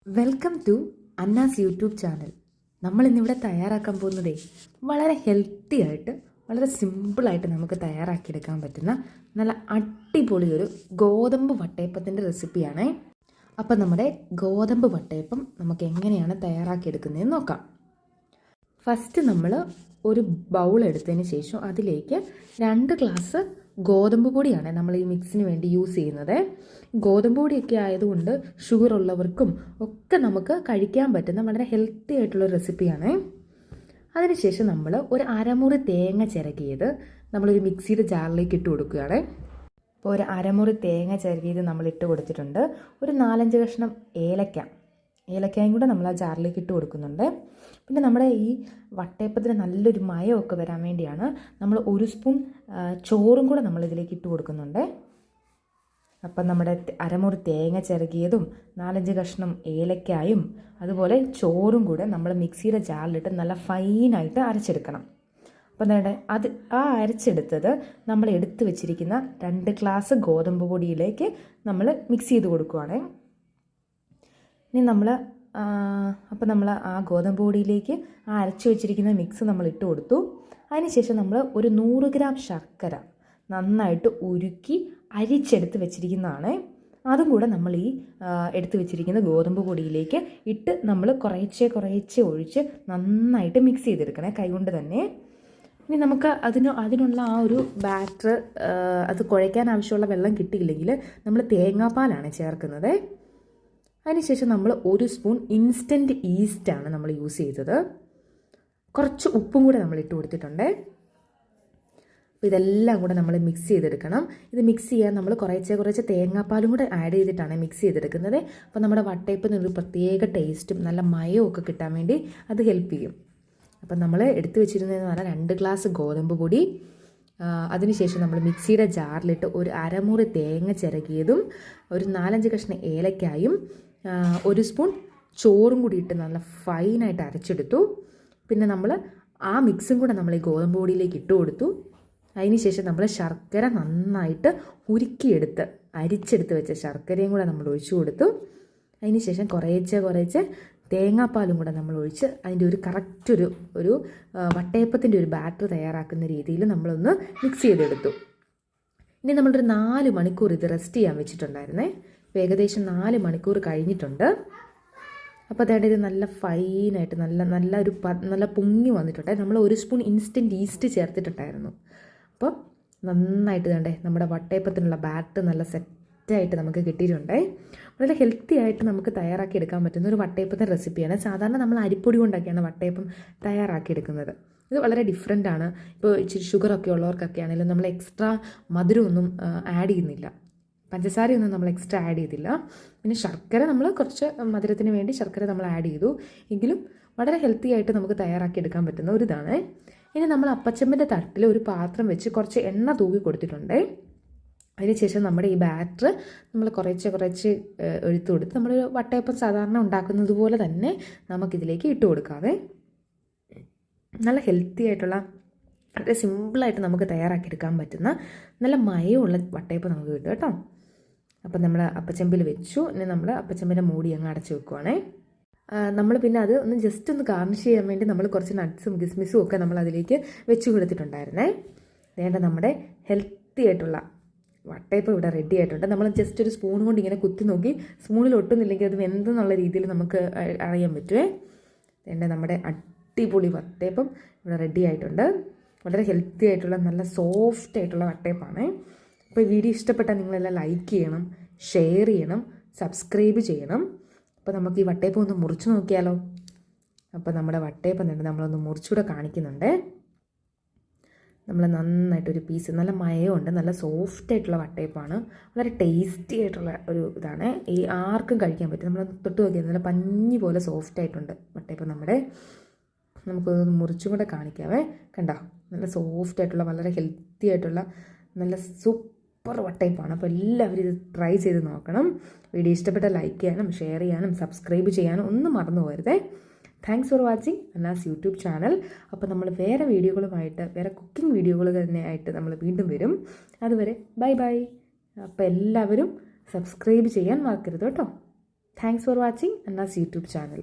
Welcome to Anna's YouTube channel. നമ്മളിന്നിവിടെ തയ്യാറാക്കാൻ പോകുന്നതേ വളരെ ഹെൽത്തി ആയിട്ട് വളരെ സിമ്പിളായിട്ട് നമുക്ക് തയ്യാറാക്കിയെടുക്കാൻ പറ്റുന്ന നല്ല അടിപൊളി ഒരു ഗോതമ്പ് വട്ടയപ്പത്തിൻ്റെ റെസിപ്പിയാണേ. അപ്പം നമ്മുടെ ഗോതമ്പ് വട്ടയപ്പം നമുക്ക് എങ്ങനെയാണ് തയ്യാറാക്കിയെടുക്കുന്നതെന്ന് നോക്കാം. ഫസ്റ്റ് നമ്മൾ ഒരു ബൗൾ എടുത്തതിന് ശേഷം അതിലേക്ക് 2 ഗ്ലാസ് ഗോതമ്പ് പൊടിയാണ് നമ്മൾ ഈ മിക്സിന് വേണ്ടി യൂസ് ചെയ്യുന്നത്. ഗോതമ്പ് പൊടിയൊക്കെ ആയതുകൊണ്ട് ഷുഗർ ഉള്ളവർക്കും ഒക്കെ നമുക്ക് കഴിക്കാൻ പറ്റുന്ന വളരെ ഹെൽത്തി ആയിട്ടുള്ള റെസിപ്പിയാണ്. അതിനുശേഷം നമ്മൾ ഒരു അരമുറി തേങ്ങ ചിരകിയത് നമ്മളൊരു മിക്സിയുടെ ജാറിലേക്ക് ഇട്ട് കൊടുക്കുകയാണ്. അപ്പോൾ ഒരു തേങ്ങ ചിരകിയത് നമ്മൾ ഇട്ട് കൊടുത്തിട്ടുണ്ട്. ഒരു 4-5 കഷ്ണം ഏലക്കായും കൂടെ നമ്മൾ ആ ജാറിലേക്ക് ഇട്ട് കൊടുക്കുന്നുണ്ട്. പിന്നെ നമ്മുടെ ഈ വട്ടയപ്പത്തിന് നല്ലൊരു മയമൊക്കെ വരാൻ വേണ്ടിയാണ് നമ്മൾ 1 സ്പൂൺ ചോറും കൂടെ നമ്മൾ ഇതിലേക്ക് ഇട്ട് കൊടുക്കുന്നുണ്ട്. അപ്പം നമ്മുടെ അരമുറി തേങ്ങ ചിരകിയതും 4-5 കഷ്ണം ഏലക്കായും അതുപോലെ ചോറും കൂടെ നമ്മൾ മിക്സിയുടെ ജാറിലിട്ട് നല്ല ഫൈനായിട്ട് അരച്ചെടുക്കണം. അപ്പം അത് അരച്ചെടുത്തത് നമ്മൾ എടുത്തു വെച്ചിരിക്കുന്ന 2 ഗ്ലാസ് ഗോതമ്പ് പൊടിയിലേക്ക് നമ്മൾ മിക്സ് ചെയ്ത് കൊടുക്കുകയാണ്. ഇനി നമ്മൾ ആ ഗോതമ്പ് പൊടിയിലേക്ക് അരച്ചു വെച്ചിരിക്കുന്ന മിക്സ് നമ്മൾ ഇട്ട് കൊടുത്തു. അതിനുശേഷം നമ്മൾ ഒരു 100 ഗ്രാം ശർക്കര നന്നായിട്ട് ഉരുക്കി അരിച്ചെടുത്ത് വെച്ചിരിക്കുന്നതാണ്. അതും കൂടെ നമ്മൾ ഈ എടുത്ത് വെച്ചിരിക്കുന്ന ഗോതമ്പ് പൊടിയിലേക്ക് ഇട്ട് നമ്മൾ കുറേശ്ശെ ഒഴിച്ച് നന്നായിട്ട് മിക്സ് ചെയ്തെടുക്കണേ, കൈകൊണ്ട് തന്നെ. ഇനി നമുക്ക് അതിനുള്ള ആ ഒരു ബാറ്റർ അത് കുഴയ്ക്കാൻ ആവശ്യമുള്ള വെള്ളം കിട്ടിയില്ലെങ്കിൽ നമ്മൾ തേങ്ങാപ്പാലാണ് ചേർക്കുന്നത്. അതിനുശേഷം നമ്മൾ 1 സ്പൂൺ ഇൻസ്റ്റൻറ്റ് ഈസ്റ്റാണ് നമ്മൾ യൂസ് ചെയ്തത്. കുറച്ച് ഉപ്പും കൂടെ നമ്മൾ ഇട്ട് കൊടുത്തിട്ടുണ്ട്. അപ്പോൾ ഇതെല്ലാം കൂടെ നമ്മൾ മിക്സ് ചെയ്തെടുക്കണം. ഇത് മിക്സ് ചെയ്യാൻ നമ്മൾ കുറച്ച് തേങ്ങാപ്പാലും കൂടെ ആഡ് ചെയ്തിട്ടാണ് മിക്സ് ചെയ്തെടുക്കുന്നത്. അപ്പോൾ നമ്മുടെ വട്ടയപ്പത്തിനൊരു പ്രത്യേക ടേസ്റ്റും നല്ല മയവും ഒക്കെ കിട്ടാൻ വേണ്ടി അത് ഹെൽപ്പ് ചെയ്യും. അപ്പം നമ്മൾ എടുത്തു വെച്ചിരുന്നതെന്ന് പറഞ്ഞാൽ 2 ഗ്ലാസ് ഗോതമ്പ് പൊടി, അതിനുശേഷം നമ്മൾ മിക്സിയുടെ ജാറിലിട്ട് ഒരു അരമുറി തേങ്ങ ചിരകിയതും ഒരു 4-5 കഷ്ണം ഏലക്കായും 1 സ്പൂൺ ചോറും കൂടി ഇട്ട് നല്ല ഫൈനായിട്ട് അരച്ചെടുത്തു. പിന്നെ നമ്മൾ ആ മിക്സും കൂടെ നമ്മൾ ഈ ഗോതമ്പ് പൊടിയിലേക്ക് ഇട്ട് കൊടുത്തു. അതിനുശേഷം നമ്മൾ ശർക്കര നന്നായിട്ട് അരിച്ചെടുത്ത് വെച്ച ശർക്കരയും കൂടെ നമ്മൾ ഒഴിച്ചു കൊടുത്തു. അതിനുശേഷം കുറേശ്ശെ തേങ്ങാപ്പാലും കൂടെ നമ്മൾ ഒഴിച്ച് അതിൻ്റെ ഒരു കറക്റ്റ് ഒരു വട്ടയപ്പത്തിൻ്റെ ഒരു ബാറ്റർ തയ്യാറാക്കുന്ന രീതിയിൽ നമ്മളൊന്ന് മിക്സ് ചെയ്തെടുത്തു. ഇനി നമ്മളൊരു 4 മണിക്കൂർ ഇത് റെസ്റ്റ് ചെയ്യാൻ വെച്ചിട്ടുണ്ടായിരുന്നേ. ഇപ്പോൾ ഏകദേശം 4 മണിക്കൂർ കഴിഞ്ഞിട്ടുണ്ട്. അപ്പോൾ അതായത് ഇത് നല്ല ഫൈനായിട്ട് നല്ല പൊങ്ങി വന്നിട്ടുണ്ട്. നമ്മൾ 1 സ്പൂൺ ഇൻസ്റ്റൻറ്റ് ഈസ്റ്റ് ചേർത്തിട്ടുണ്ടായിരുന്നു. അപ്പോൾ നന്നായിട്ട് നമ്മുടെ വട്ടയപ്പത്തിനുള്ള ബാറ്റർ നല്ല സെറ്റായിട്ട് നമുക്ക് കിട്ടിയിട്ടുണ്ട്. വളരെ ഹെൽത്തി ആയിട്ട് നമുക്ക് തയ്യാറാക്കി എടുക്കാൻ പറ്റുന്ന ഒരു വട്ടയപ്പത്തിൻ്റെ റെസിപ്പിയാണ്. സാധാരണ നമ്മൾ അരിപ്പൊടി കൊണ്ടൊക്കെയാണ് വട്ടയപ്പം തയ്യാറാക്കിയെടുക്കുന്നത്. ഇത് വളരെ ഡിഫറെൻ്റ് ആണ്. ഇപ്പോൾ ഇച്ചിരി ഷുഗറൊക്കെ ഉള്ളവർക്കൊക്കെ ആണെങ്കിലും നമ്മൾ എക്സ്ട്രാ മധുരമൊന്നും ആഡ് ചെയ്യുന്നില്ല, പഞ്ചസാരയൊന്നും നമ്മൾ എക്സ്ട്രാ ആഡ് ചെയ്തില്ല. പിന്നെ ശർക്കര നമ്മൾ കുറച്ച് മധുരത്തിന് വേണ്ടി ശർക്കര നമ്മൾ ആഡ് ചെയ്തു. എങ്കിലും വളരെ ഹെൽത്തി ആയിട്ട് നമുക്ക് തയ്യാറാക്കിയെടുക്കാൻ പറ്റുന്ന ഒരു ഇതാണ്. ഇനി നമ്മൾ അപ്പച്ചമ്പിൻ്റെ തട്ടിൽ ഒരു പാത്രം വെച്ച് കുറച്ച് എണ്ണ തൂക്കി കൊടുത്തിട്ടുണ്ട്. അതിനുശേഷം നമ്മുടെ ഈ ബാറ്റർ നമ്മൾ കുറച്ച് ഒഴിത്ത് കൊടുത്ത് നമ്മളൊരു വട്ടയപ്പം സാധാരണ ഉണ്ടാക്കുന്നത് പോലെ തന്നെ നമുക്കിതിലേക്ക് ഇട്ട് കൊടുക്കാവേ. നല്ല ഹെൽത്തി ആയിട്ടുള്ള വളരെ സിമ്പിളായിട്ട് നമുക്ക് തയ്യാറാക്കിയെടുക്കാൻ പറ്റുന്ന നല്ല മയമുള്ള വട്ടയപ്പം നമുക്ക് കിട്ടും കേട്ടോ. അപ്പം നമ്മൾ അപ്പച്ചമ്പിൽ വെച്ചു. ഇനി നമ്മൾ അപ്പച്ചമ്പിൻ്റെ മൂടി അങ്ങ് അടച്ച് വെക്കുവാണേ. നമ്മൾ പിന്നെ അത് ജസ്റ്റ് ഒന്ന് ഗാർണിഷ് ചെയ്യാൻ വേണ്ടി നമ്മൾ കുറച്ച് നട്ട്സും കിസ്മിസും ഒക്കെ നമ്മൾ അതിലേക്ക് വെച്ച് കൊടുത്തിട്ടുണ്ടായിരുന്നേ. വേണ്ട നമ്മുടെ ഹെൽത്തി ആയിട്ടുള്ള വട്ടയപ്പം ഇവിടെ റെഡി ആയിട്ടുണ്ട്. നമ്മൾ ജസ്റ്റ് ഒരു സ്പൂൺ കൊണ്ട് ഇങ്ങനെ കുത്തി നോക്കി സ്പൂണിൽ ഒട്ടുന്നില്ലെങ്കിൽ അത് വെന്തെന്നുള്ള രീതിയിൽ നമുക്ക് അറിയാൻ പറ്റുമേ. വേണ്ട നമ്മുടെ അടിപൊളി വട്ടയപ്പം ഇവിടെ റെഡി ആയിട്ടുണ്ട്. വളരെ ഹെൽത്തി ആയിട്ടുള്ള നല്ല സോഫ്റ്റ് ആയിട്ടുള്ള വട്ടയപ്പാണ്. അപ്പോൾ ഈ വീഡിയോ ഇഷ്ടപ്പെട്ടാൽ നിങ്ങളെല്ലാം ലൈക്ക് ചെയ്യണം, ഷെയർ ചെയ്യണം, സബ്സ്ക്രൈബ് ചെയ്യണം. അപ്പോൾ നമുക്ക് ഈ വട്ടയപ്പം ഒന്ന് മുറിച്ച് നോക്കിയാലോ. അപ്പോൾ നമ്മുടെ വട്ടയപ്പം നമ്മളൊന്ന് മുറിച്ചുകൂടെ കാണിക്കുന്നുണ്ട്. നമ്മൾ നന്നായിട്ടൊരു പീസ് നല്ല മയമുണ്ട്, നല്ല സോഫ്റ്റ് ആയിട്ടുള്ള വട്ടയപ്പാണ്. വളരെ ടേസ്റ്റി ആയിട്ടുള്ള ഒരു ഇതാണ്. ഈ ആർക്കും കഴിക്കാൻ പറ്റും. നമ്മൾ തൊട്ട് നോക്കിയാൽ നല്ല പഞ്ഞി പോലെ സോഫ്റ്റ് ആയിട്ടുണ്ട് വട്ടയപ്പം നമ്മുടെ. നമുക്കൊന്ന് മുറിച്ചും കൂടെ കാണിക്കാവേ. കണ്ടോ, നല്ല സോഫ്റ്റ് ആയിട്ടുള്ള വളരെ ഹെൽത്തി ആയിട്ടുള്ള നല്ല സൂപ്പർ വട്ടയപ്പാണ്. അപ്പോൾ എല്ലാവരും ഇത് ട്രൈ ചെയ്ത് നോക്കണം. വീഡിയോ ഇഷ്ടപ്പെട്ടാൽ ലൈക്ക് ചെയ്യാനും ഷെയർ ചെയ്യാനും സബ്സ്ക്രൈബ് ചെയ്യാനും ഒന്നും മറന്നു പോകരുതേ. Thanks for watching Anna's YouTube channel. അപ്പോൾ നമ്മൾ വേറെ വീഡിയോകളുമായിട്ട് വേറെ കുക്കിംഗ് വീഡിയോകൾ തന്നെയായിട്ട് നമ്മൾ വീണ്ടും വരും. അതുവരെ ബൈ. അപ്പോൾ എല്ലാവരും സബ്സ്ക്രൈബ് ചെയ്യാൻ മറക്കരുത് കേട്ടോ. Thanks for watching Anna's YouTube channel.